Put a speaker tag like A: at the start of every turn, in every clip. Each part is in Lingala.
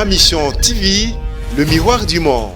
A: Mission TV, le miroir du monde.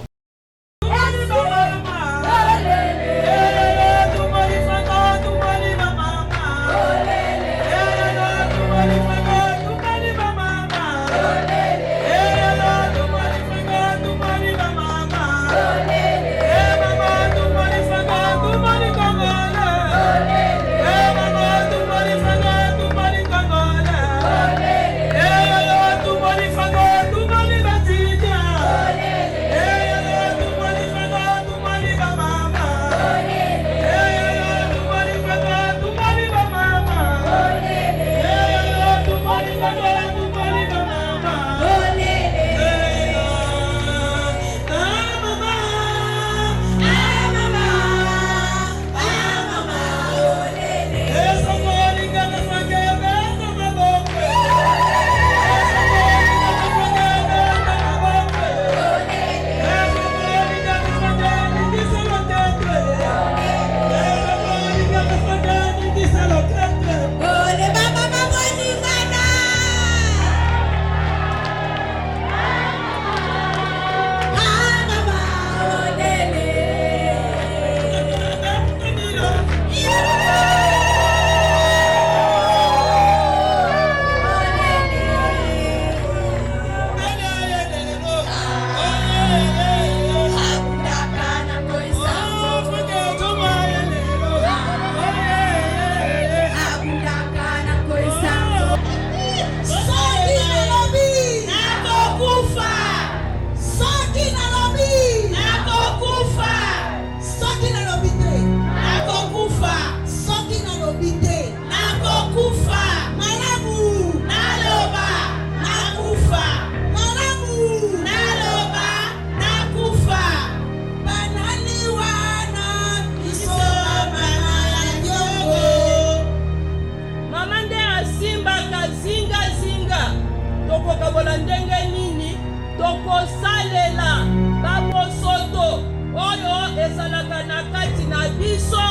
B: Salela babosoto oyo ezalaka na kati na biso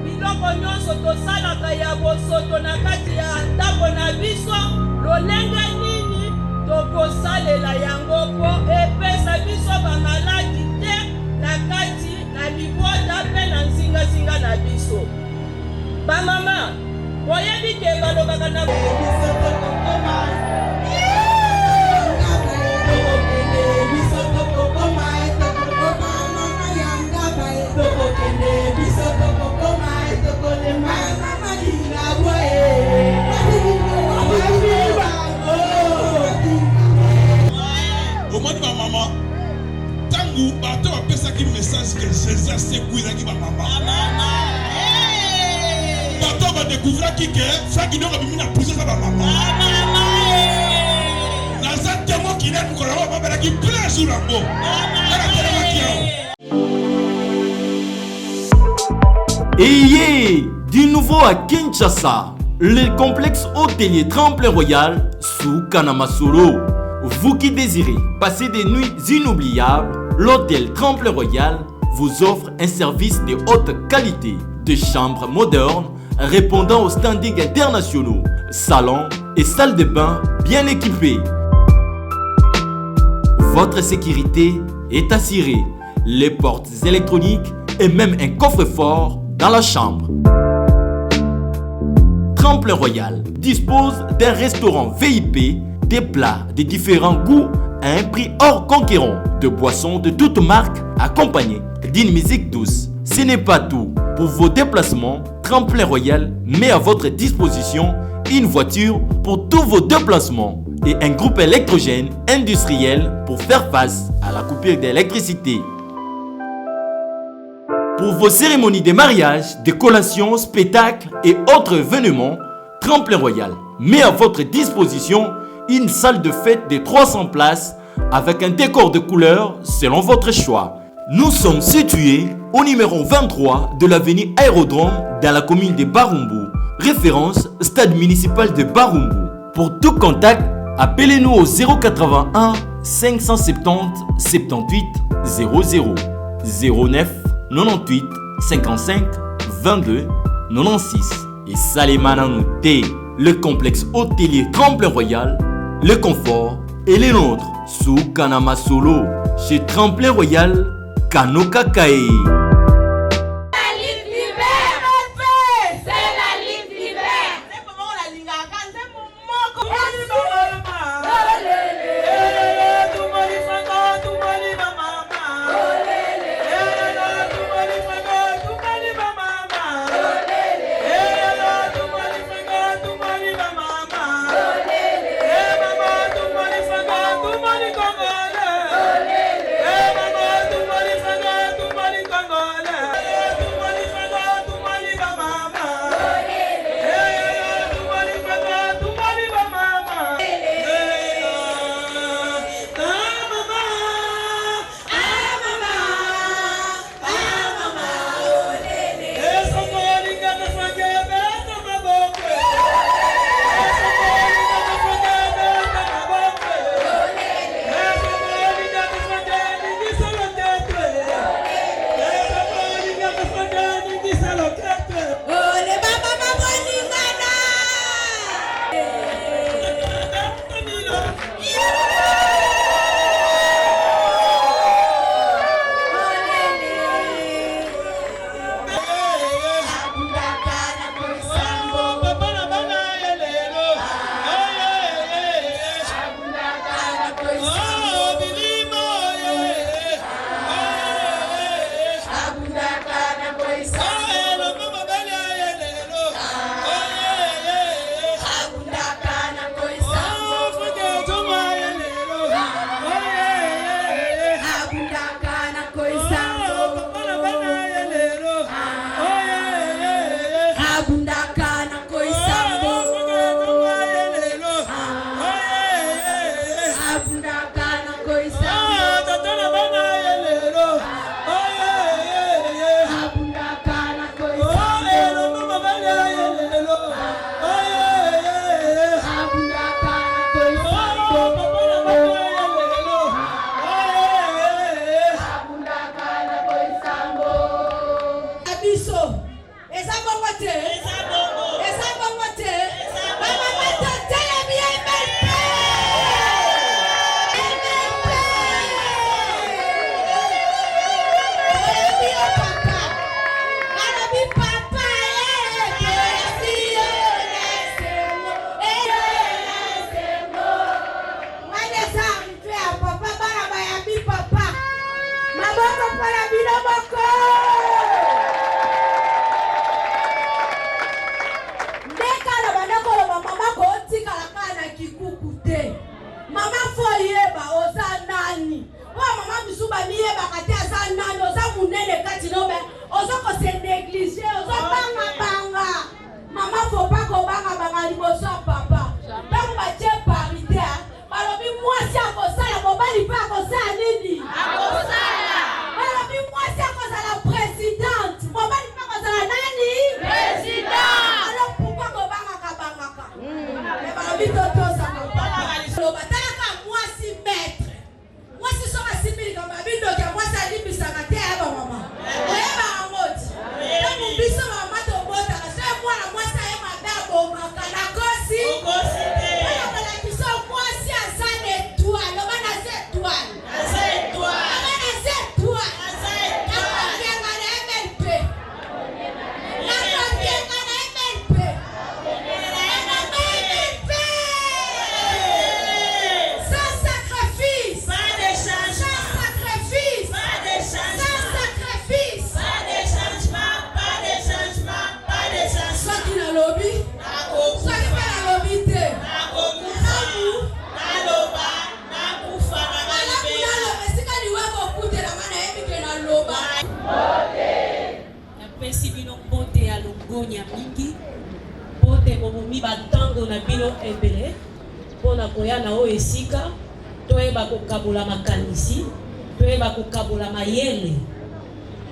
B: biloko nyonso tosalaka ya bosoto na kati ya ndako na biso lolenge nini tokosalela yango po epesa biso bamaladi te na kati na libota mpe na nzingazinga na biso. Bamama boyebi te balobaka na
C: maman, tangu bato apesaki message que Jésus a sécurisaki ba maman. Bato ba découvraki que ça qui doit bimina pousser ça ba maman. Na ça témoin qui n'a ko la ba ba ki plein sur la bo.
D: Ayez du nouveau à Kinshasa, le complexe hôtelier Tremplin Royal sous Kanamasoro. Vous qui désirez passer des nuits inoubliables, l'hôtel Tremplin Royal vous offre un service de haute qualité, de chambres modernes répondant aux standards internationaux, salons et salles de bain bien équipées. Votre sécurité est assurée, les portes électroniques et même un coffre-fort dans la chambre. Tremplin Royal dispose d'un restaurant VIP, des plats de différents goûts à un prix hors conquérant, de boissons de toutes marques accompagnées d'une musique douce. Ce n'est pas tout. Pour vos déplacements, Tremplin Royal met à votre disposition une voiture pour tous vos déplacements et un groupe électrogène industriel pour faire face à la coupure d'électricité. Pour vos cérémonies de mariage, de collations, spectacles et autres événements, Tremplin Royal met à votre disposition une salle de fête de 300 places avec un décor de couleurs selon votre choix. Nous sommes situés au numéro 23 de l'avenue Aérodrome dans la commune de Barumbu. Référence stade municipal de Barumbu. Pour tout contact, appelez-nous au 081 570 78 00 09 98 55 22 96. Et Salimana Nouté, le complexe hôtelier Tremplin Royal, le confort et les nôtres sous Kanama Solo chez Tremplin Royal Kanoka Kae.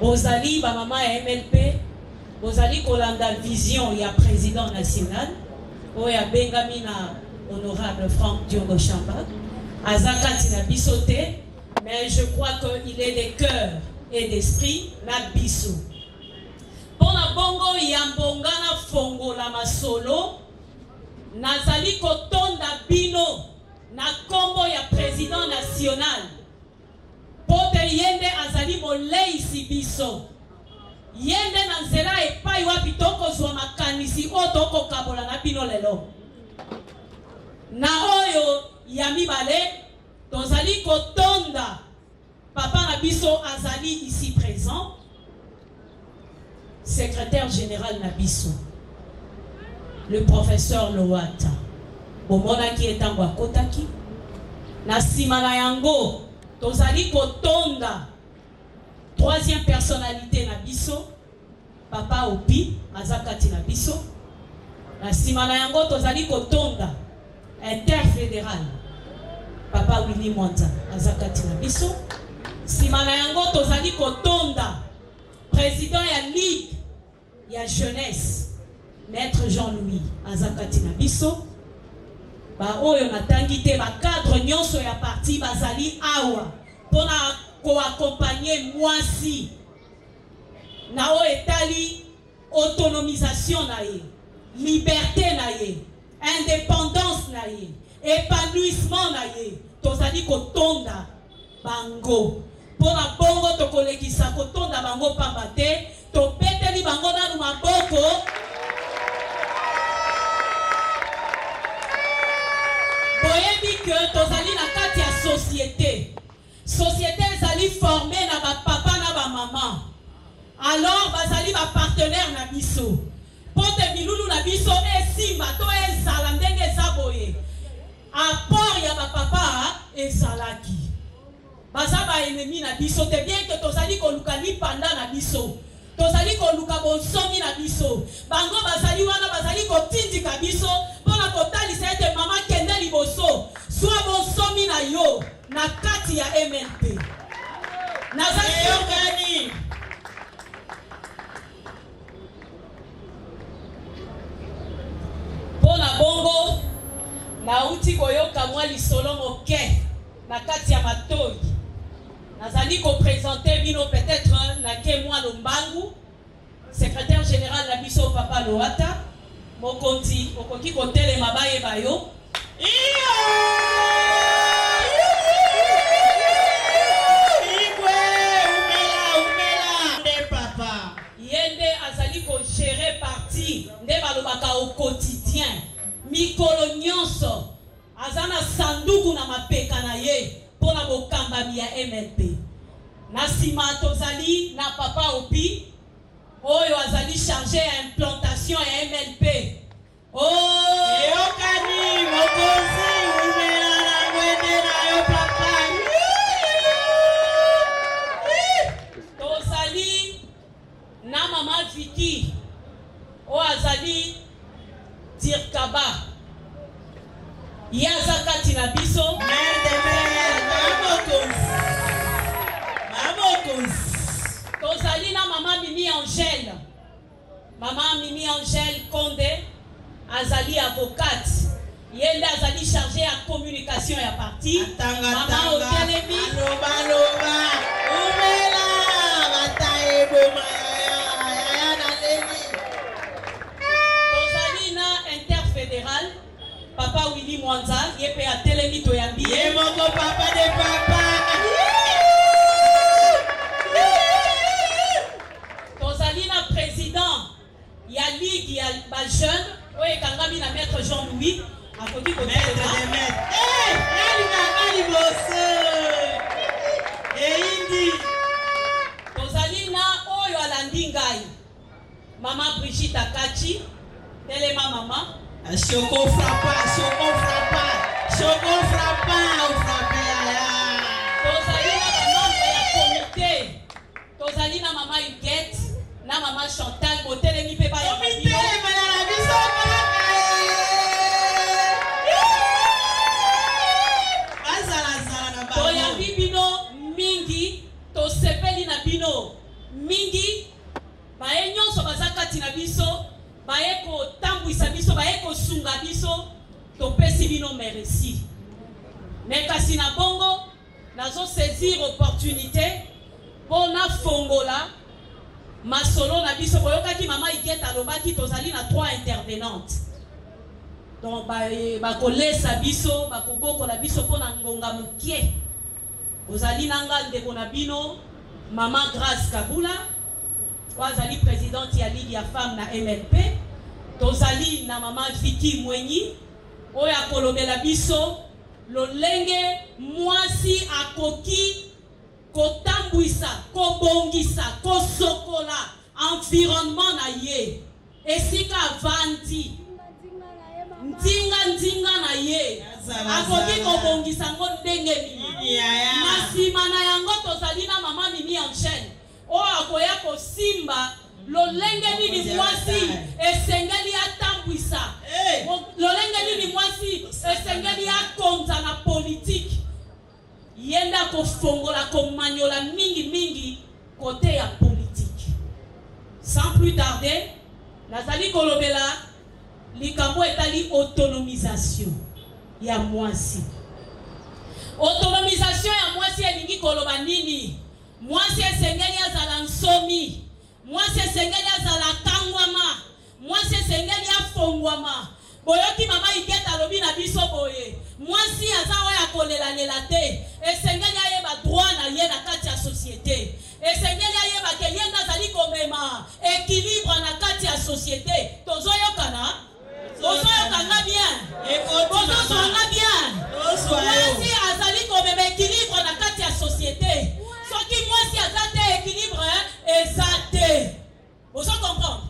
E: Bozali ba mama ya MLP bozali kolanda vision ya président national oya bengami na honorable Franck Diongo Chamba azakati na bisote mais je crois qu'il est de cœur et d'esprit na biso pona bongo ya mbonga na fongo la masolo nazali kotonda bino na kombo ya président national pote yende azali moleisi biso yende na nzela epai wapi tokozwa makanisi oyo tokokabola na bino lelo na oyo ya mibale tozali kotonda papa na biso azali ici présent secrétaire général na biso le professeur Loata bomonaki etango akotaki na nsima na yango tozali kotonda troisième personnalité na biso papa Opi azakati na biso na nsima na yango tozali kotonda interfédéral papa Willy Mwanza azakati na biso nsima na yango tozali kotonda président ya ligue ya jeunesse maître Jean-Louis azakati na biso ba oyo natangi te ba cadre nyonso ya parti bazali awa pona ko accompagner mwasi na o etali autonomisation na ye liberté na ye indépendance na ye épanouissement na ye tozali kotonda bango pona bongo tokolekisa kotonda bango pamba te topeteli bango nanu maboko boyebi que tozali na kati ya société ezali formé na bapapa na bamama alors bazali bapartenaire na biso pote bilulu na biso esimba to ezala ndenge eza boye apport ya bapapa ezalaki baza baennemi na biso te bien que tozali koluka lipanda na biso tozali koluka bonsomi na biso bango bazali wana bazali kotindika biso mpona kotalisa ete mama kende liboso swa bonsomi na yo na kati ya MLP nazali yokani mpona bongo nauti koyoka mwa lisolo moke na kati ya matoi nazali koprésente bino peut-être na ke mwa lombangu secrétaire général na biso papa Loata mokonzi okoki kotelema bayeba yo yende azali kogere parti nde balobaka au quotidien mikolo nyonso aza na sanduku na mapeka na ye mpona bokambami ya MLP na nsima tozali na papa Opi oyo azali chargé ya implantation ya MLP eyokani mokonzi umela na ngwende na yo papa tozali na mama Viki oyo azali Dirkaba ye aza kati na biso tozali na mama Mimi Angèle Konde azali avocate yende azali chargé ya communication ya parti mama otelemi tozali na interfédéral papa Willy Mwanza ye pe atelemi toyambi ye moko papa de papa tozali na président ya ligue ya bajeune oyo ekangami na maître Jean-Louis akoki kotelema tozali na oyo alandi ngai mama Brigitte Akachi telema mama Choco frappa tozali na bamembre ya comité tozali na mama Huguette na mama Chantal botelemi mpe toyambi bino mingi tosepeli na bino mingi baye nyonso baza kati na biso baye kotambwisa biso baye kosunga biso topesi bino merci mais kasi na bongo nazo saisir opportunité pona fongola masolo na biso boyokaki mama Igeta alobaki tozali na 3 intervenantes donc bakolesa biso bakobokola biso mpona ngonga mokie. Ozali nanga ndeko na bino Maman Grace Kabula, ozali présidente ya Ligue ya femme na MLP. Tozali na Maman Vicky Mwenyi oyo akolobela biso lolenge mwasi akoki kotambwisa kobongisa kosokola environnement na ye esika avandi ndinga na ye akoki kobongisa ngo ndenge nini. Masima na yango tozali na Mama Mimi Angèle oyo akoya kosimba lolenge nini mwasi esengeli atambwisa lolenge nini mwasi esengeli akonza na politique yenda kofongola komanyola mingi kote ya politique. Sans plus tarder, nazali kolobela likambo etali autonomisation ya mwasi. Autonomisation ya mwasi elingi koloba nini? Mwasi esengeli azala nsomi, mwasi esengeli azala kangwama, mwasi esengeli afongwama. Boyoki Mama Igeta lobi na biso boye mwasi aza oya kolela te esengeli ayeba droit na ye na kati ya société, esengeli ayeba ke ye nazali komema équilibre na kati ya société. Tozoyokana bien bozozwanga bien mwasi azali komema équilibre na kati ya société. Soki mwasi aza te équilibre eza te. Ozo comprendre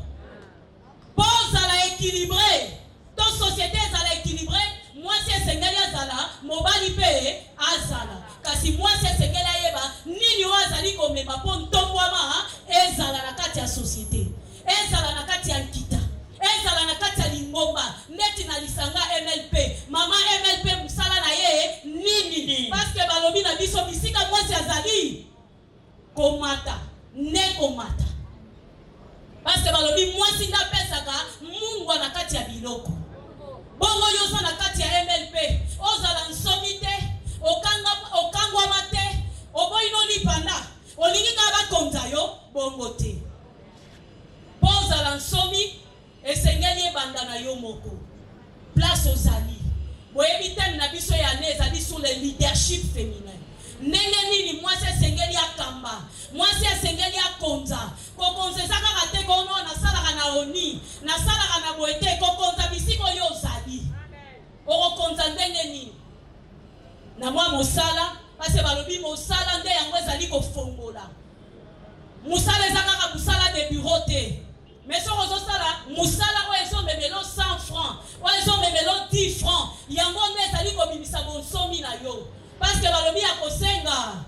E: pozala équilibré to société ezala équilibré. Mwasi esengeli azala mobali pe azala kasi mwasi esengeli ayeba nini oyo azali komema mpo ntombwama ezala na kati ya société, ezala na kati ya nkita, ezala na kati ya lingomba neti na lisanga MLP. Mama MLP musala na ye nini? Parce que balobi na biso bisika mwasi azali komata ne komata, parce que balobi mwasi nda pesaka mungwa na kati ya biloko. Bongo yosa na kati ya MLP ozala nsomi te okangwa mate oboino lipanda olingi ka bakonza yo bongo te. Pozala nsomi esengeli ebanda na yo moko place ozali boyebi teme na biso ya ne ezali sur le leadership féminin. Ndenge nini mwasi esengeli akamba, mwasi esengeli akonza kokonza ezaka kate kono nasalaka na oni nasalaka na boete kokonza bisiko yo ozali okokonza ndenge nini na mwa mosala. Parce balobi mosala nde yango ezali kofongola. Mosala ezaka kaka mosala de bureau te, mais soko ozosala mosala oyo ezomemelo 100 francs oyo ezomemelo 10 francs yango nde ezali kobimisa bonsomi na yo. Parce que balobi ya kosenga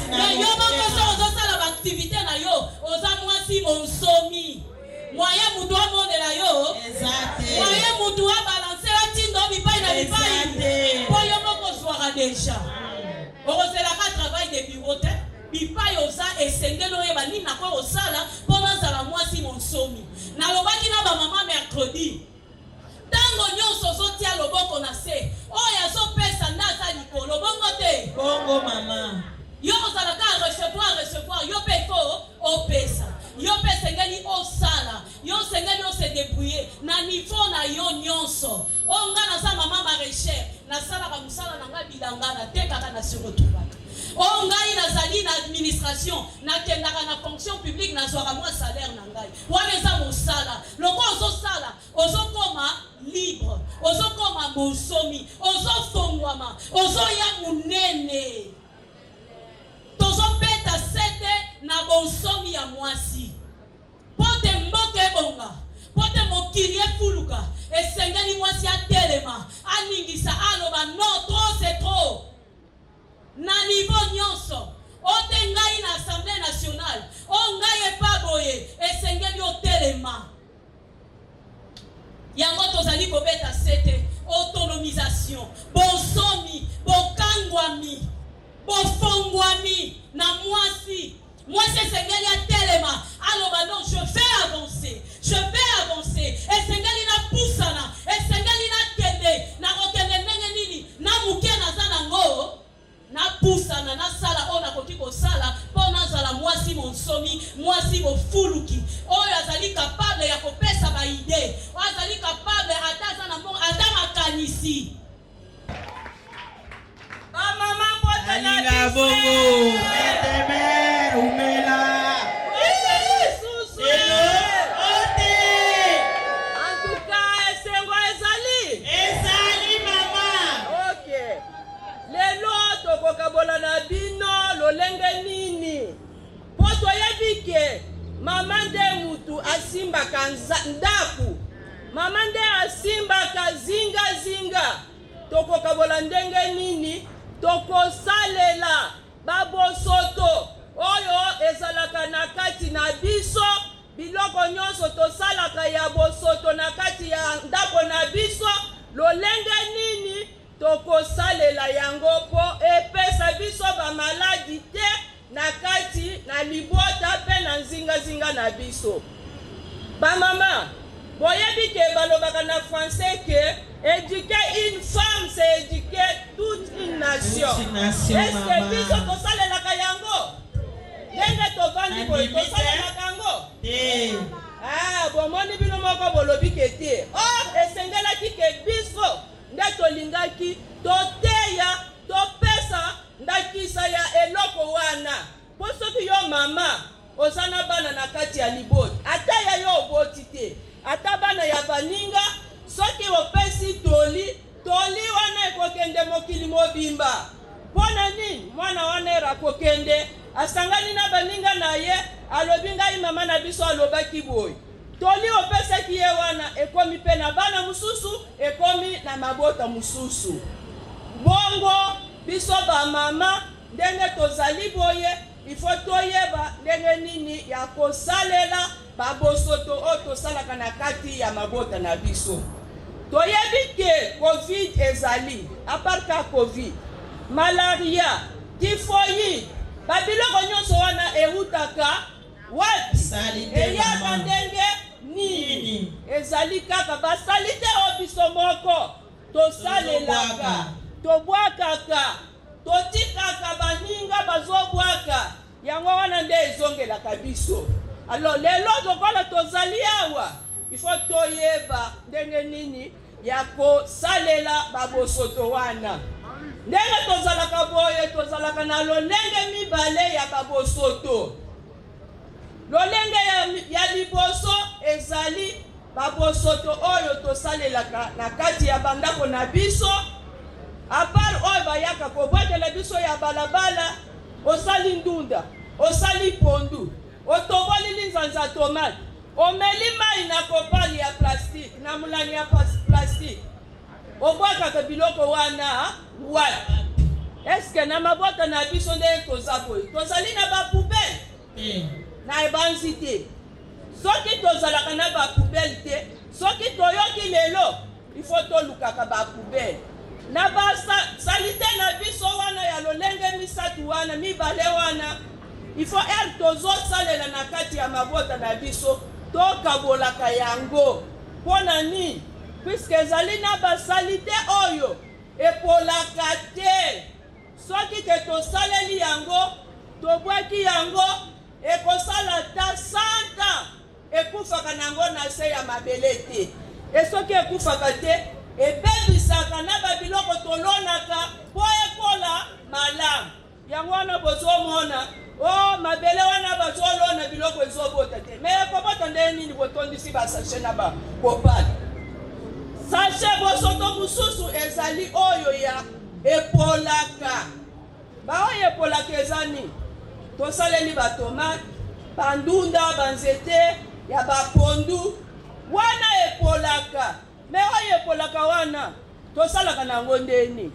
E: mais yo moko so ozosala baaktivité na yo oza mwasi bonsomi moye mutu amondela yo moye mutu abalancela tindo bipai na bipai po yo moko zwaka deja okozelaka travail de bureau te bipai oza esengeli oyeba nini nakoki kosala mpo nazala mwasi monsomi. Nalobaki na bamama mercredi tango nyonso ozotia loboko na se oyo azopesa nde aza likolo bongo te bongo mama yo ozalaka recevoir yo mpe fo opesa yo mpe esengeli osala yo esengeli ose débrouiller na niveau na yo nyonso. Oyo nga naza mama maraîchère nasalaka mosala na ngai bilanga natekaka na surotubaka. Oyo ngai nazali na administration nakendaka na fonction publique nazwaka mwa salaire na ngai wana eza mosala. Loko ozosala ozokoma libre ozokoma bonsomi ozofongwama ozoya munene tozopeta sete na bonsomi ya mwasi pote mboka ebonga pote mokili efuluka esengeli mwasi atelema aningisa aloba non trop c'est trop na niveau nyonso ote ngai na assemblée nationale o ngai epa boye esengeli otelema yango tozali kobeta sete autonomisation bonsomi bokangwami bofongwami na mwasi. Mwasi esengeli atelema aloba non je vais avancer esengeli na pusana esengeli na kende na kokende ndenge nini na muke naza nango na pusana na sala oyo nakoki kosala mpo nazala mwasi monsomi mwasi bofuluki oyo azali capable ya kopesa baide azali
B: ndenge nini po toyebi ke mama nde mutu asimbaka ndaku, mama nde asimbaka zinga tokokabola ndenge nini tokosalela babosoto oyo ezalaka na kati na biso, biloko nyonso tosalaka ya bosoto na kati ya ndako na biso, lolenge nini tokosalela yango po epesa biso bamaladi te na kati na libota pe na nzinga na biso. Bamama, boyebi ke balobaka na français ke éduquer une femme c'est éduquer toute une nation. Est-ce que biso tosalelaka yango? Ndenge tovandi boye tosalelaka yango? Bomoni bino moko bolobi ke te. Esengelaki ke biso nde tolingaki toteya topesa ndakisa ya eloko wana. Po soki yo mama ozana bana na kati ya liboti, ata ya yo oboti te, ata bana ya baninga, soki opesi toli wana ekokende mokili mobimba. Pona nini mwana wana erakokende asangani na baninga na ye alobi ngai mama na biso alobaki boy. Toli opesaki ye wana ekomi pe na bana mususu, ekomi na mabota mususu. Bongo biso ba mama ndenge tozali boye, ifo toyeba ndenge nini ya kosalela babosoto o tosalaka na kati ya mabota na biso. Toyebi ke COVID ezali, aparka COVID, malaria, typhoïde, babiloko nyonso wana eutaka wapi? Eyaka ndenge nini? Ezali kaka basalite o biso moko tosalelaka, tobwakaka, totikaka baninga bazobwaka, yango wana nde ezongelaka biso. Alors lelo tokola tozali awa, ifo toyeba ndenge nini ya kosalela babosoto wana. Ndenge tozalaka boye tozalaka na lolenge mibale ya babosoto. Lolenge ya liboso ezali babosoto oyo tosalelaka na kati ya bandako na biso. Apart oyo bayaka kobwakela biso ya balabala, osali ndunda, osali pondu, otoboli linzanza tomate, omeli mai na kopali ya plastique, na mulani ya plastique, obwakaka biloko wana wapi? Eske na mabota na biso nde tozaboye tozali na bapoubele na ebanzi te? Soki tozalaka na bapoubele te, soki toyoki lelo ifo tolukaka bapoubele na basalite na biso wana ya lolenge misatu wana mibale wana, ifo tozosalela na kati ya mabota na biso tokabolaka yango. Pona nini? Puisque ezali na basalite oyo epolaka te. Soki ke tosaleli yango, tobwaki yango, ekosala ta 100 ans, ekufaka nango na se ya mabele te. E soki ekufaka te, ebebisaka na babiloko tolonaka po ekola malamu. Yango wana bozomona, mabele wana bazolona biloko ezobota te. Me ekobota nde nini botondisi basashe na bakopali? Sashe bosoto mususu ezali oyo ya epolaka. Oyo epolaka ezani tosaleli batomate, bandunda, banzete ya bapondu, wana epolaka. Me oyo epolaka wana tosalaka nango ndeni?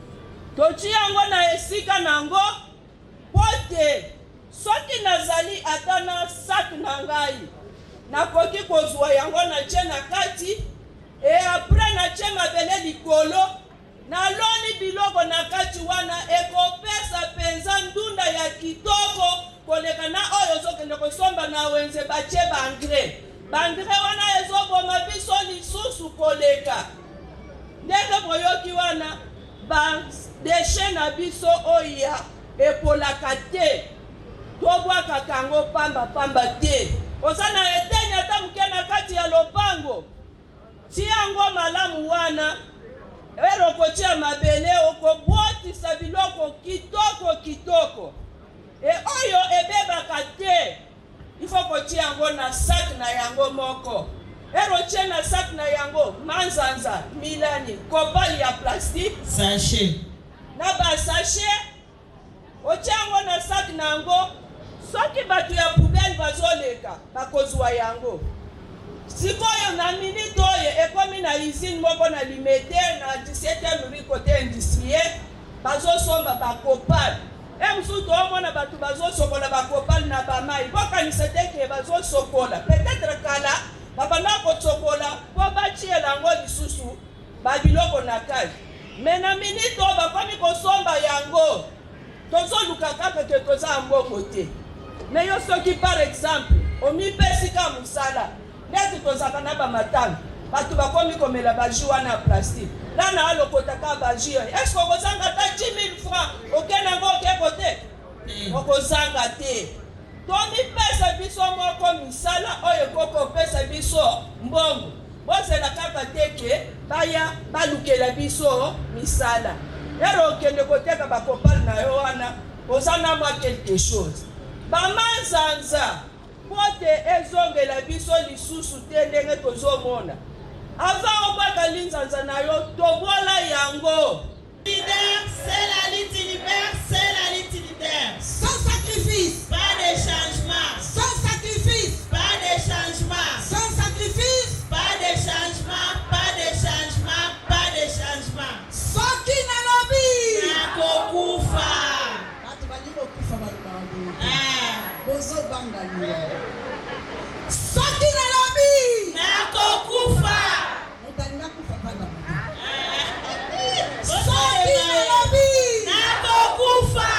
B: Tochi yango na esika nango pote soki nazali ata na sak na ngai, nakoki kozwa yango na tie na kati, e apres na tie mabele likolo, naloni biloko na kati wana, ekopesa penza ndunda ya kitoko koleka na oyo ozokende kosomba na wenze batie bangre. Bangre wana ezoboma biso lisusu koleka. Ndenge boyoki wana badeshe na biso oya epolaka te, tobwaka kango pamba te. Osana etenya ata muke na kati ya lopango, tiango malamu wana, erokotia mabele okobwatisa biloko kitoko. E oyo ebebaka te, ifo kotia yango na sak na yango moko. Erotie na sak na yango manzanza, milani, kopali ya plastique, sachet. Na ba sachet, otia yango yango na sak na yango soki bato ya poubele bazoleka bakozwa yango. Sikoyo na minute oyo ekomi na usine moko na Limete na 17e rue côté industriel bazosomba bakopal. Musutu omona bato bazosokola bakopal na bamai bokanisa teke bazosokola peut-être kala babanda kosokola po bachiela yango lisusu babiloko na kaji. Mais na minute oyo bakomi kosomba yango tozoluka kaka ke toza mbongo te. Mais yo soki par exemple omipesi ka musala neti tozaka na bamatanga bato bakomi komela baju wana ya plastique nana alokotaka baju oyo eske okozanga ta 10 000 francs okende ngo okeko te okozanga te. Tomipesa biso moko misala oyo ekokopesa biso mbongo bozela kaka teke baya balukela biso misala ero okende koteka bakopali na yo wana ozana mwa quelque chose bamanzanza pote ezongela biso lisusu te ndenge tozomona ava obwaka linzanza na yo tobola yango.
F: Leader, c'est la lutte libère, c'est la lutte leader.
G: Sans sacrifice,
F: Pas de changement.
G: sans sacrifice,
F: Pas de changement.
G: sans sacrifice.
F: Pas de changement. Pas de changement. Pas de changement.
G: Soki na lobi.
F: Nakokufa.
G: Bato balingi okufa balobanga
F: Ah.
G: bozobanga liwa. Soki na lobi.
F: Nakokufa.
G: Moto alinga kufa bana. Soki
F: Soki
G: na lobi.
F: Nakokufa.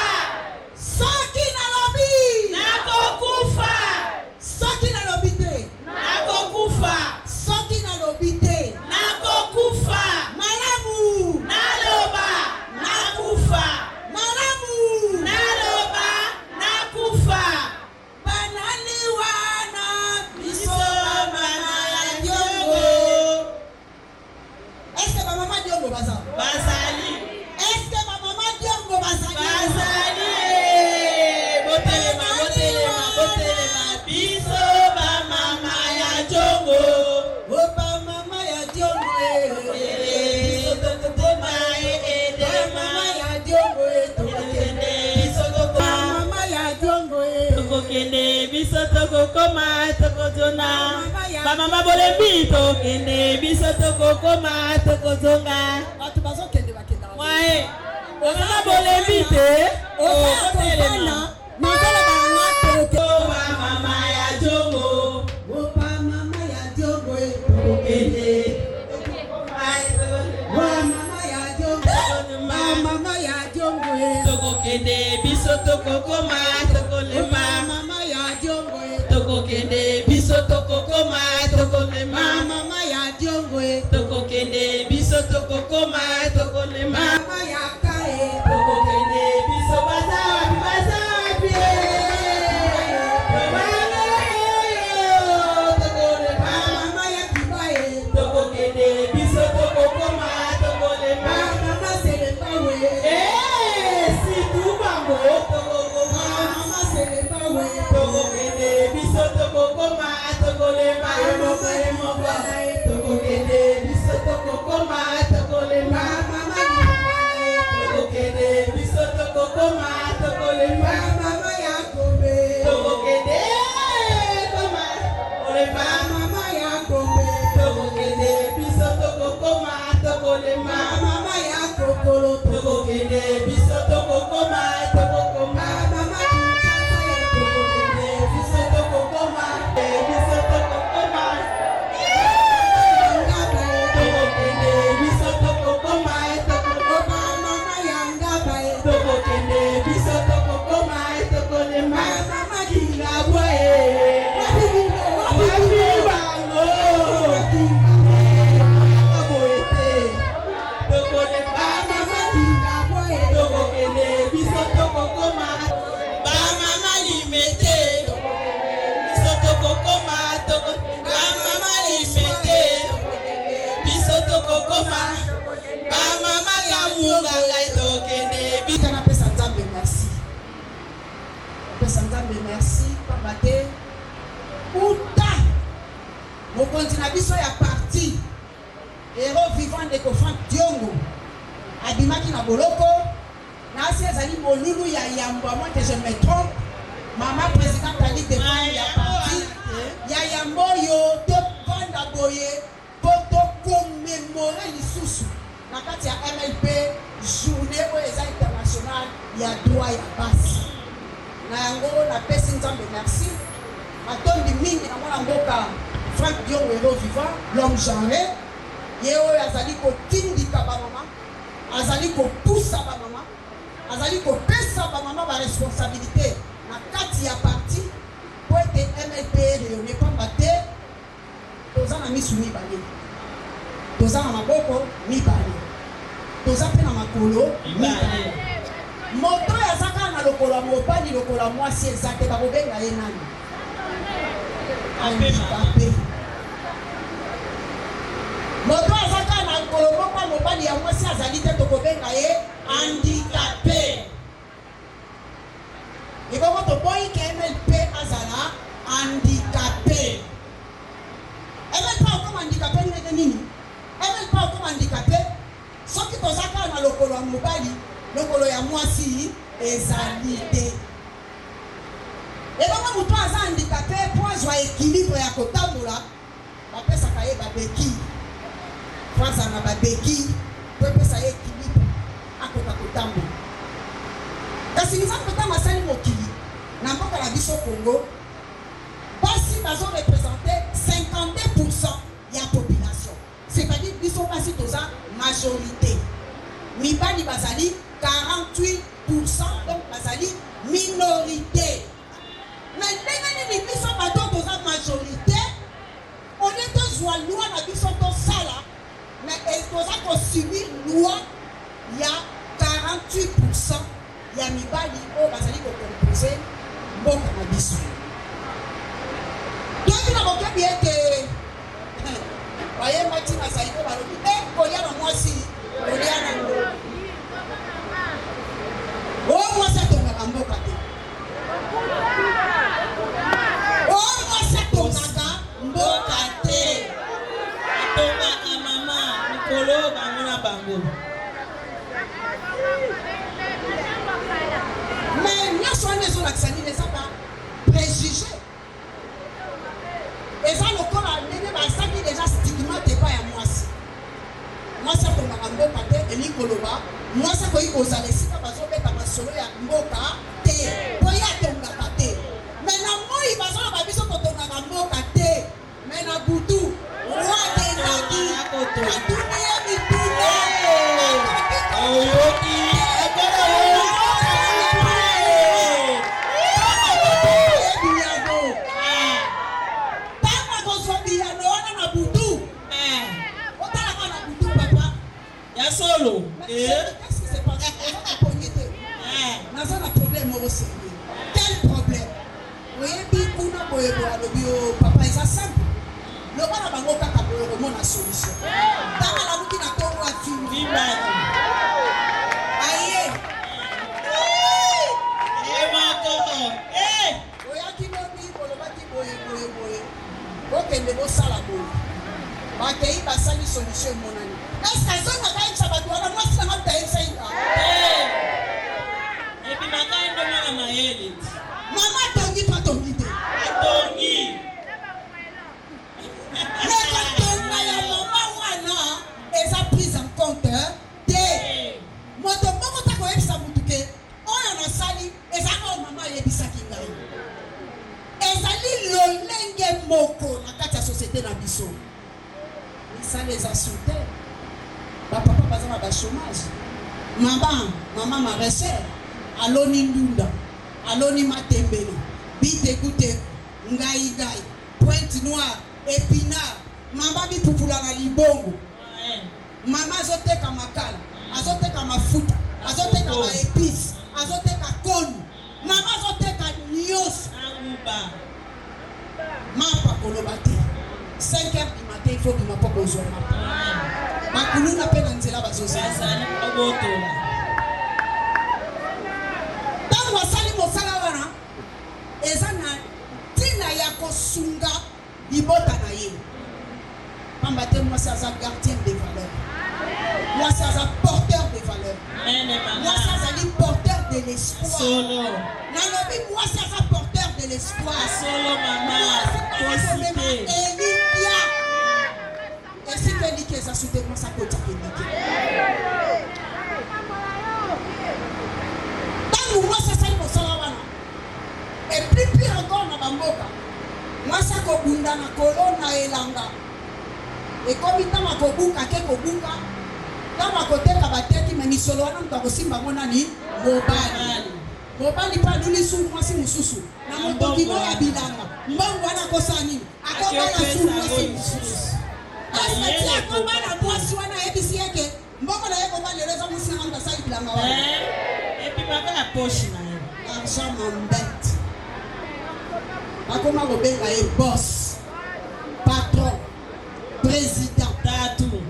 G: Soki na lobi.
F: Nakokufa.
G: Soki na lobi te.
F: Nakokufa.
G: Soki na lobi te.
F: Nakokufa.
G: Malamu.
F: Naloba. Nakufa.
G: Malamu.
F: Naloba. Nakufa.
G: Banani wana biso
F: Biso
G: mama ya
F: mama
G: Diongo.
F: Diongo.
G: Est-ce que ma maman Diongo baza?
F: Bazali.
G: Est-ce que ma maman Diongo baza?
F: Bazali. Botelema, botelema, botelema. Biso ba mama ya Diongo.
G: Opa mama ya Diongo
F: Biso tokokoma
G: mama
F: edelema.
G: ya Diongo tokokende.
F: Biso tokokoma.
G: Mama ya Diongo
F: Tokokende biso tokokoma tokozona. Bamama bolembi tokende biso tokokoma tokozonga.
G: bato bazokende bakenda.
F: Mwae. Bamama bolembi te.
G: Opa
F: Botelema.
G: nazala bana toke.
F: Oba mama ya Diongo.
G: Opa mama ya Diongo
F: Tokende.
G: Opa mama ya Diongo. Mama ya Diongo
F: Tokokende biso tokokoma tokolema.
G: mama ya Diongo
F: Tokokende biso tokokoma tokolema.
G: mama ya Diongo
F: Tokokende biso tokokoma tokolema.
G: mama ya Kae
F: Tokokende biso baza wapi baza wapi. Tobana yo tokolema.
G: mama ya Kibaye
F: Tokokende biso tokokoma tokolema.
G: mama Selembawe
F: Si tubango tokokoma.
G: mama Selembawe
F: Tokokende biso tokokoma tokolema. Tokokende biso tokokoma tokolema.
G: mama Libaye
F: Tokokende biso tokokoma tokolema.
G: mama ya Kobe
F: Tokokende koma olema.
G: mama ya Kobe
F: Tokokende biso tokokoma tokolema.
G: mama ya Kokolo
F: Tokokende biso tokokoma tokokoma.
G: mama Kinshasa ya
F: Tokokende biso tokokoma biso tokokoma.
G: Ngabaye
F: Tokokende biso tokokoma tokokoma.
G: mama ya Ngabaye
F: Tokokende biso tokokoma tokolema.
G: mama Kinga napesa Nzambe merci. Napesa Nzambe merci pamba te uta mokonzi na biso ya parti héros vivant de Frank Diongo abimaki na boloko Nasi ezali molulu ya yambo, à moins que je me trompe. Maman présidente a dit de prendre ya parti. Ya yambo yo te vanda boye pour te commémorer l'issue. Na kati ya MLP journée o eza internationale ya droit ya base. Na yango na pesi nzambe merci. Matondi mingi na mwana mboka Frank Dion Wero vivant, l'homme genré. Yeo azali ko tindika ba mama, azali ko poussa ba mama, azali ko pesa ba mama ba responsabilité na kati ya parti pour que MLP réunit pas baté toza na misu mibale, toza na maboko mibale, toza pe na makolo mibale. Moto ya saka na lokola mobali lokola mwasi ezate ba kobenga ye nani handicapé. Moto azaka na lokolo moko mobali ya mwasi azali te tokobenga ye handicapé. Et comment tu peux que MLP azala handicapé? MLP comme handicapé ni nini? MLP comme handicapé, ce qui te zaka na lokolo ya mobali, lokolo ya mwasi ezali te. Et comment tu as handicapé pour avoir équilibre ya kotambola, ba pesa kaye ba beki. Kwanza na ba beki, pour pesa équilibre akota kotambola. Kasi nous avons masali mokili na mboka la biso Congo basi bazo représenter 52% ya population, c'est-à-dire biso basi toza majorité, mibali bazali 48%, donc bazali minorité. Mais ndenge ni biso bato toza majorité, on est tous loi na biso to sala, mais toza ko subir loi ya 48% ya mibali o bazali ko composer mboka na biso. Donc na boke bien que baye mati na saiko balobi kolia na mwasi kolia na ngo o mwasi tonga mboka te o mwasi tonga mboka te tonga ka mama mikolo bango na bango. Mais nous sommes les autres qui ne sont pas préjugés. Et ça, le corps a donné ça qui déjà stigmaté pas à moi. Moi, ça pour ma mboka te et Nikoloba. Moi, ça pour y aux alessi quand bazo beta masolo ya mboka te. Pour y atonga te. Mais na moi, il va sur la biso pour tonga mboka te. Mais na butu. Roi de Nagi. Atunia mituna. Oyoki.
E: Solo.
G: Qu'est-ce qui s'est passé? On a un problème au sérieux. Quel problème? Oui, puis on a besoin papa est simple. Le roi n'a pas de cas la solution. Dans la route qui n'a pas de tu. Aïe. Ok, mais bon, ça la boue. Bakei basali solution monani. Est-ce que ça n'a pas été ça battu? Moi, ça m'a été ça.
E: Et puis maintenant, il demande à Maëlle.
G: Maman tongi pas tongi.
E: Tongi.
G: Mais quand on a la maman wana, elle a pris en compte des. Moi, donc, comment t'as connu ça boutuke? On a sali, et ça va maman et bisa kingai. Et ça dit le lenge moko na kati ya société na biso. Ça les a sautés. Papa bazana ba chômage. Maman maraîchère. Aloni ndunda. Aloni matembele. Bite goute. Ngai ngai. Pointe noire. Épinard. Maman bi pupula na libongo. Maman azoteka makala. Azoteka mafuta. Azoteka ba épices. Azoteka konu. Maman azoteka nyos.
E: Aruba.
G: Mapa kolobate. 5 heures du matin, il faut que je m'apporte aux hommes. Ma coulou n'a pas d'anzela bazosa. Dans le sali mosalawana, ezana tina yako sunga ibota na ye. Pambate moi c'est un gardien des valeurs. Moi c'est un porteur des valeurs. Moi c'est un porteur l'espoir.
E: Solo.
G: Nalobi mwasi aza porteur de l'espoir.
E: Solo mama.
G: Mwasi
E: Posité.
G: Elikia. Esi que Elikia eza soute mwasi akota Elikia. Tangu mwasi asali mosala wana. Et plus pire encore na bamboka. Mwasi akobunda na kolo na elanga. Ekomi ntango akobuka ke kobuka. Ntango akoteka bateki me misolo wana moto akosimba ngo nani mobali. Mobali mpe aduli sungu mwasi mosusu na motokino ya bilanga. Mbongo wana akosala nini? Akobala sungu mwasi mosusu. Asati akobala mwasi wana ayebisi yeke mbongo na ye kobala lelo eza mwasi na nga asali bilanga wana.
E: Epimaka na poche na ye.
G: Argent m'embête. Bakoma kobenga ye boss, patron, président,
E: Tatu.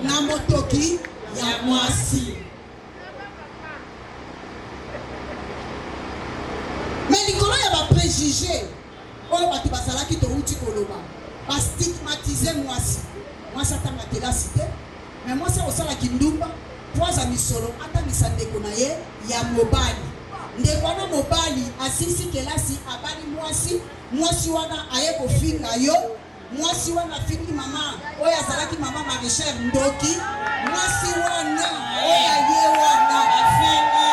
G: na motoki ya mwasi. Mais likolo ya ba préjugé oyo bato bazalaki touti koloba bastigmatise mwasi. Mwasi atangatela cité, mais mwasi akosalaki ndumba po aza misolo atangisa ndeko na ye ya mobali. Ndeko wana mobali asisi kelasi abali mwasi, mwasi wana aye kofinga yo, mwasi wana fingi mama oyo azalaki mama Marichel Ndoki, mwasi wana oyo aye wana
E: Afingi.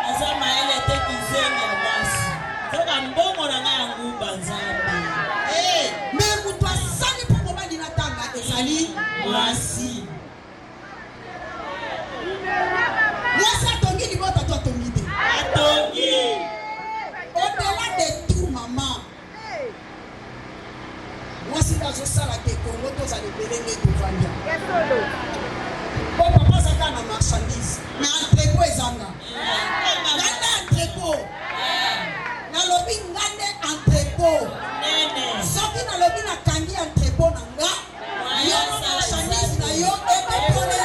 E: Aza maele te kizengi ya mwasi. Toka mbongo na nga ya nguba nzambi.
G: mais mutu asali mpo mobali na tanga ezali mwasi. Mwasi atongi libota to atongi te.
E: Atongi.
G: Au-delà de tout, maman. Moi, si dans ça, la Congo, tous allez payer les devants. Bon, papa, ça a une marchandise. Mais entrepôt, ils en ont. Entrepôt. Dans le lobby, entrepôt. Sauf que dans le lobby, na kangi entrepôt, nanga. Yo, marchandise, na yo, et pour les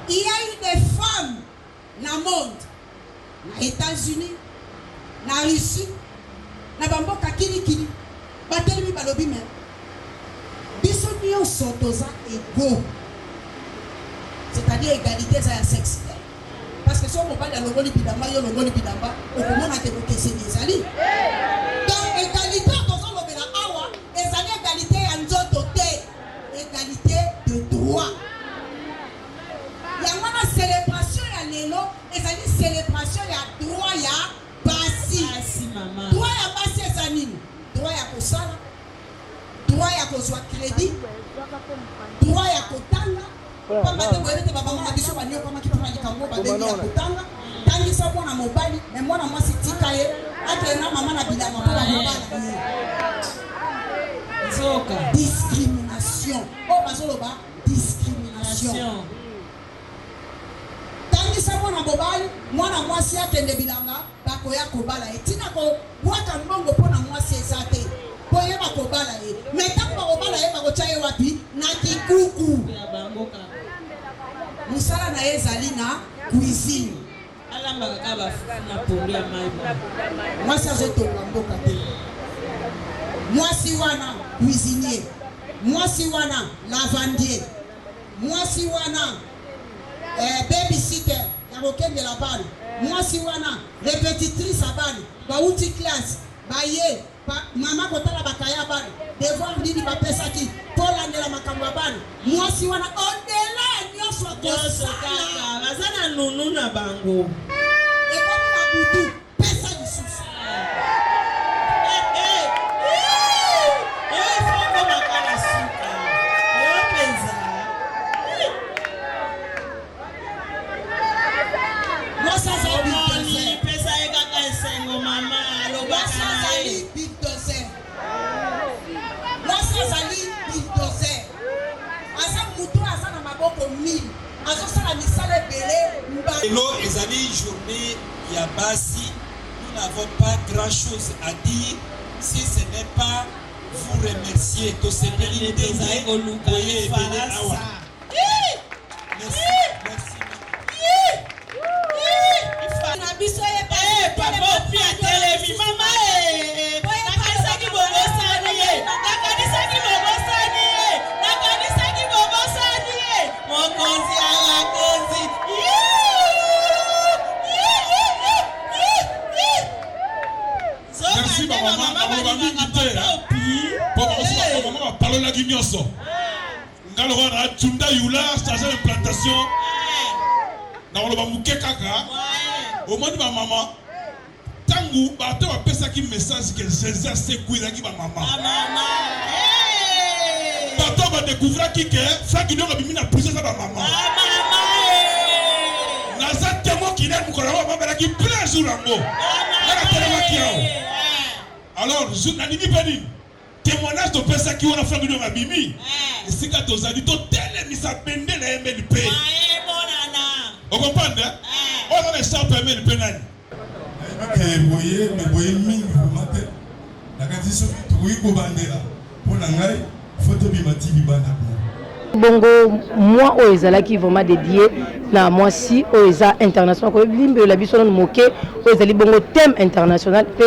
G: il y a eu des femmes dans le monde, aux États-Unis, na Russie, na bamboka kili batelemi balobi me biso nyonso toza égaux, c'est-à-dire égalité za ya sexe, parce que so mobali alongoli bidamba yo longoli bidamba okomona te bokeseni ezali. Donc égalité tozolobela awa ezali égalité ya nzoto te, égalité de droit. Il y a une célébration ya lelo ezali célébration ya droit ya basi. Droit ya basi ezanini? Droit ya kosala, droit ya kozwa crédit, droit ya kotanga. Pamba te boyete baba mama biso banyo kama kipapa likango babeli ya kotanga. Tangi sa mwana mobali, mais mwana mwasi tika ye, ate na mama na bilama po ba mobali.
E: Zoka.
G: Discrimination. Oh bazoloba discrimination. Tangisa mwana mobali, mwana mwasi akende bilanga bakoya kobala etina ko bwaka mbongo pona mwasi ezate boye bakobala ye metango bakobala ye bakocha ye wapi na kikuku
E: Ya bamboka.
G: musala na ezali na cuisine
E: Alamba kaka bafuna poli ya maiba.
G: mwasi azotonga mboka te, mwasi wana cuisinier, mwasi wana lavandier, mwasi wana babysitter ya kokendela bana, mwasi wana répétitrice ya bana bauti classe baye mama kotala bakaya bana devoir nini bapesaki tolandela makambo ya bana, mwasi wana odela nyonso
E: Nyonso kaka bazana nunu na bango.
G: butu pesa lisusu
C: Hello, les amis, journée Yabasi, nous n'avons pas grand chose à dire si ce n'est pas vous remercier. Que c'est l'idée de vous voyez Awa. Merci, merci. Merci ma maman, maman parle la guignoso. Ngalo na tunda yula station d'implantation. Na woloba muke kaka. Au moins ma maman. Tangu bato ba pesa ki message que Jésus a sécurisé ki ba maman. Maman. Bato ba découvrir ki que Frank Ndonga bimi na pousser ça ba maman. Maman. Na za témoin qui n'est mukora ba maman ki plein jour lango. Na témoin qui a. Alors, je n'ai pas dit témoignage de personnes qui ont la famille de ma bimi. Et c'est quand on a dit tout tel mis à peine la MLP. Vous comprenez? On a les champs MLP.
H: Vous voyez, mais vous voyez, vous m'appelez. La condition est oui, pour bandera. Pour l'anglais, photo bimati bibana.
I: Bongo, moi, qui vraiment dédié na moi si Oeza international. Ko limbe la biso no moke Oeza li bongo thème international pe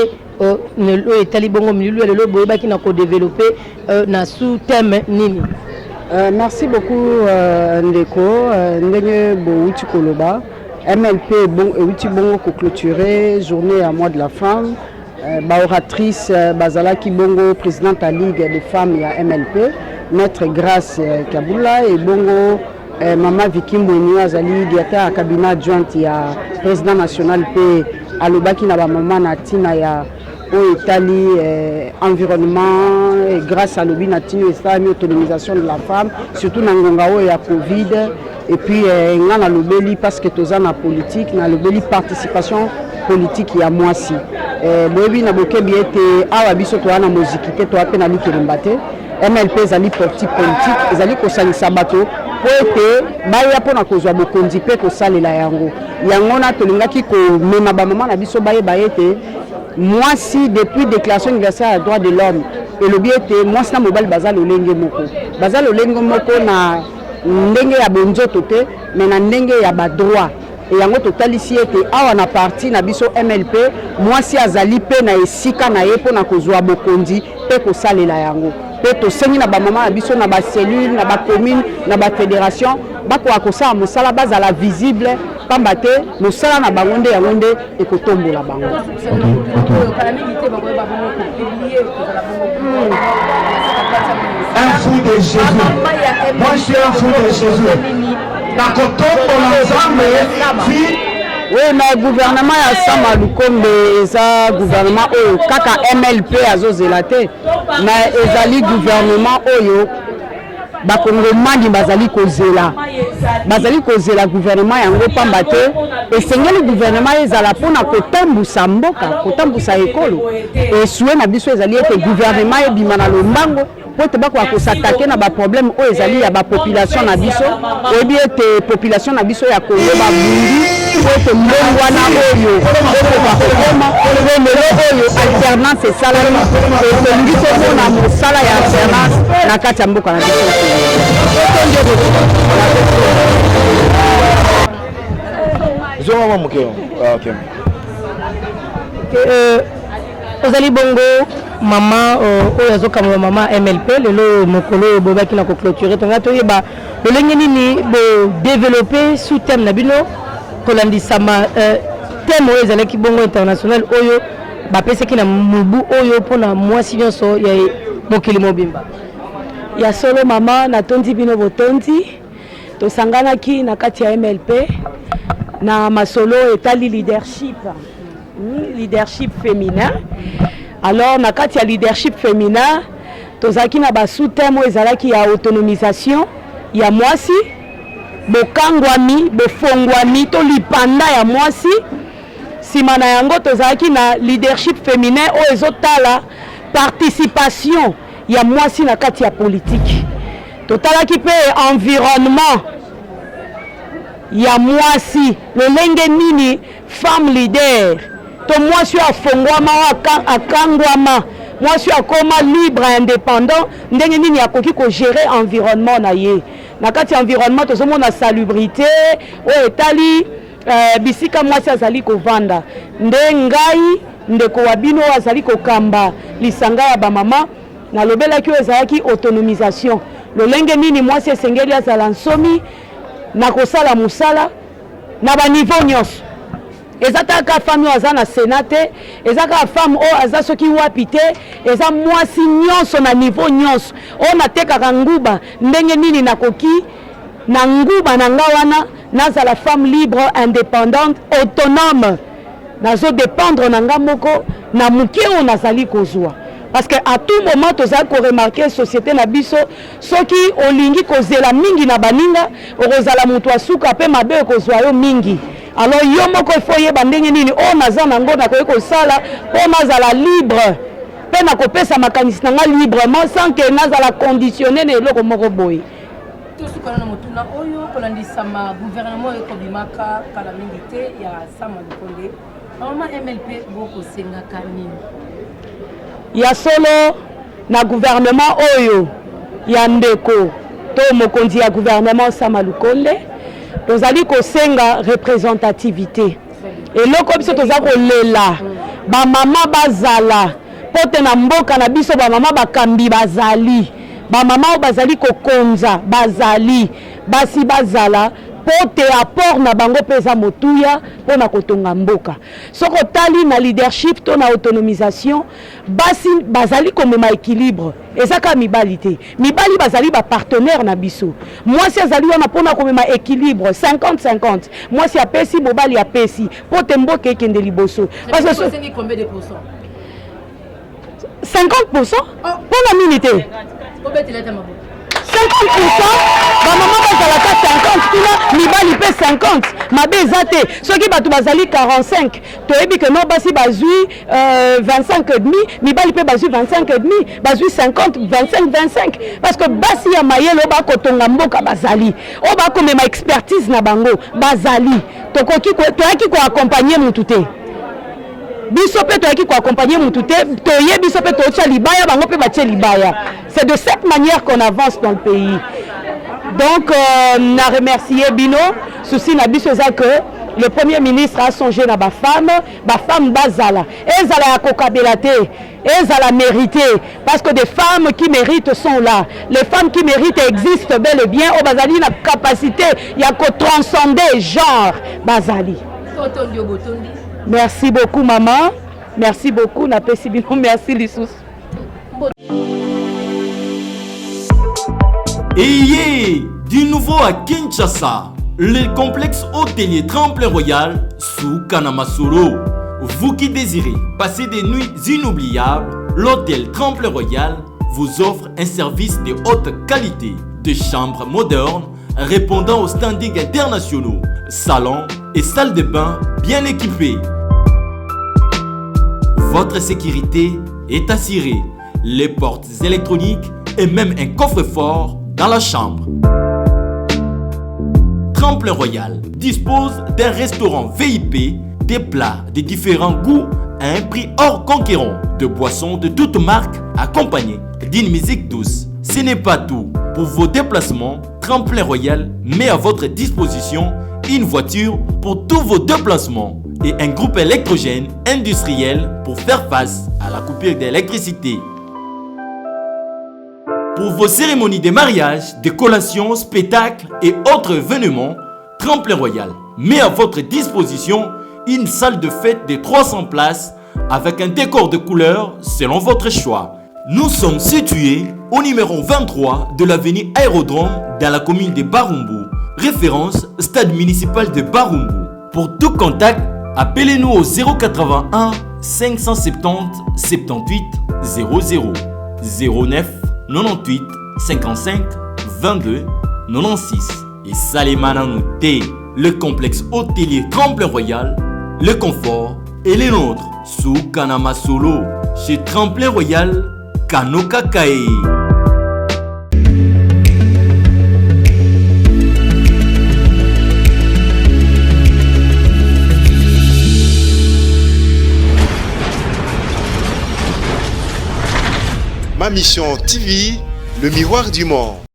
I: ne etali bongo milieu le boyeba ki na ko développer na sous thème nini.
J: Merci beaucoup Ndeko ndenge bo uti koloba MLP bon uti bongo ko clôturer journée à mois de la femme ba oratrice bazala ki bongo présidente à ligue des femmes ya MLP Maître Grâce Kabula et bongo Maman Vicky Mbweni azali directeur cabinet adjoint ya président national pe alobaki na ba maman na tina ya au Italie environnement et grâce à l'obi na tina et autonomisation de la femme surtout na ngonga o ya Covid et puis ngana lobeli parce que toza na politique na lobeli participation politique ya mwasi boyebi na bokebi ete awa biso to na musique te to apena likirumba te MLP ezali parti politique ezali kosalisa bato po ete baya mpona kozwa bokonzi mpe kosalela yango yango na tolingaki komema bamama na biso bayeba ete mwasi depuis déclaration universelle ya droit de l'homme elobi ete mwasi na mobali baza lolenge moko na ndenge ya bonzoto te me na ndenge ya badroit e yango totalisi ete awa na parti na biso MLP mwasi azali mpe na esika na ye mpona kozwa bokonzi mpe kosalela yango pe tosengi na bamama na biso na bacellule na bacommune na bafédération bakoka kosala mosala bazala visible pamba te mosala na bango nde yango nde ekotombola bango.
K: Un fou de Jésus. Moi je suis un fou de Jésus. Nakotombola nzambe.
J: Oui, mais le gouvernement ya Sama Lukombe eza gouvernement oyo kaka MLP azozela te mais ezali gouvernement oyo bakongomani bazali kozela gouvernement yango pamba te esengeli gouvernement ezala mpona kotambusa mboka kotambusa ekolo esue na biso ezali ete gouvernement ebima na lombango po ete bakoka kosatake na baproblème oyo ezali ya bapopulation na biso oyebi ete population na biso ya Kongo babundi po ete mbongo wana oyo okoka kokoma lelo oyo alternance esalami etolingi komona mosala ya alternance na kati ya mboka na biso
A: Zonga mukeo. OK.
I: Ozali bongo maman oyo azokamwa maman MLP lelo mokolo bobaki na ko clôturer tonga toyeba lolenge nini bo développer sous thème na bino kolandisama thème oyo ezalaki bongo international oyo bapesaki na mubu oyo mpona mwasi nyonso ya mokili mobimba
J: ya solo mama natondi bino botondi tosanganaki na kati ya MLP na masolo etali leadership
I: leadership féminin. Alors, na kati ya leadership féminin, tozaki na ba sous-thème ezalaki ya autonomisation ya mwasi, bokangwami, bofongwami to lipanda ya mwasi. Sima na yango tozalaki na leadership féminin o ezotala participation ya mwasi na kati ya politique. Totalaki pe environnement ya mwasi, lolenge nini femme leader to mwasi afongwama akangwama, mwasi akoma libre indépendant, ndenge nini akoki ko gérer environnement na ye. Na kati ya environnement tozomona salubrité o etali bisika mwasi azali kovanda, nde ngai ndeko wa bino azali kokamba lisanga ya bamama na lobelaki oyo ezalaki autonomisation. Lolenge nini mwasi esengeli azala nsomi na kosala musala na ba niveau nyonso. Eza taka femme aza na senate, eza ka femme o aza soki wapi te, eza mwasi nyonso na niveau nyonso o natekaka nguba ndenge nini nakoki na nguba na nga wana nazala femme libre, indépendante, autonome, nazo dépendre na nga moko na muke o nazali kozwa. Parce que à tout moment tozali ko remarquer société na biso soki olingi kozela mingi na baninga okozala mutu asuka pe mabe kozwa yo mingi. Alors yo moko ifo yeba ndenge nini o naza nango na koyi kosala po nazala libre pe na kopesa makanisi na nga librement sans que nazala conditionné na eloko moko boye.
L: Tosukana na motuna oyo kolandisama gouvernement ekobimaka kala mingi te ya Sama Lukonde. Mama MLP boko sengaka nini?
I: Ya solo na gouvernement oyo ya ndeko to mokonzi ya gouvernement Sama Lukonde tozali kosenga représentativité. Eloko biso toza kolela ba mama bazala pote na mboka na biso, ba mama bakambi bazali, ba mama bazali kokonza bazali, basi bazala pote apport na bango pesa motuya pona kotonga mboka. Soko tali na leadership to na autonomisation basi bazali komema équilibre. Ezaka mibali te. Mibali bazali ba partenaire na biso. Mwasi azali wana pona komema équilibre 50-50. Mwasi apesi mobali apesi pote mboka ekende liboso.
L: Parce que c'est combien de pourcents?
I: 50% pona minute. 50%, maman bazalaka 50, tuna mibali pe 50, mabe ezate. Soki batu bazali 45, toyebi que non basi bazui 25 et demi, mibali pe bazui 25 et demi, bazui 50, 25. Parce que basi ya mayelo ba kotonga mboka bazali. O ba komema expertise na bango bazali. Tokoki ko accompagner mutu te. Biso pe toyaki ko accompagner mutu te, toye biso pe tocha libaya bango pe batie libaya. C'est de cette manière qu'on avance dans le pays. Donc na remercier Bino souci na biso za que le premier ministre a songé na ba femme bazala. Ezala ya kokabela te, ezala mérité parce que des femmes qui méritent sont là. Les femmes qui méritent existent bel et bien. O bazali na capacité ya ko transcender genre bazali. Merci beaucoup maman, merci beaucoup na pesi bino, merci Lissous.
D: Et du nouveau à Kinshasa, le complexe hôtelier Tremplin Royal sous Kanamasoro. Vous qui désirez passer des nuits inoubliables, l'hôtel Tremplin Royal vous offre un service de haute qualité, de chambres modernes répondant aux standings internationaux, salons et salles de bain bien équipées. Votre sécurité est assurée, les portes électroniques et même un coffre-fort dans la chambre. Tremplin Royal dispose d'un restaurant VIP, des plats de différents goûts à un prix hors conquérant, de boissons de toutes marques accompagnées d'une musique douce. Ce n'est pas tout. Pour vos déplacements, Tremplin Royal met à votre disposition une voiture pour tous vos déplacements et un groupe électrogène industriel pour faire face à la coupure d'électricité. Pour vos cérémonies de mariage, de collations, spectacles et autres événements, Tremplin Royal met à votre disposition une salle de fête de 300 places avec un décor de couleurs selon votre choix. Nous sommes situés au numéro 23 de l'avenue Aérodrome dans la commune de Barumbu. Référence Stade municipal de Barumbu. Pour tout contact, Appelez-nous au 081 570 78 00 09 98 55 22 96 et Salimana Nouté, le complexe hôtelier Tremplin Royal, le confort et les nôtres sous Kanama Solo chez Tremplin Royal Kanoka Kae.
A: Ma mission TV, le miroir du monde.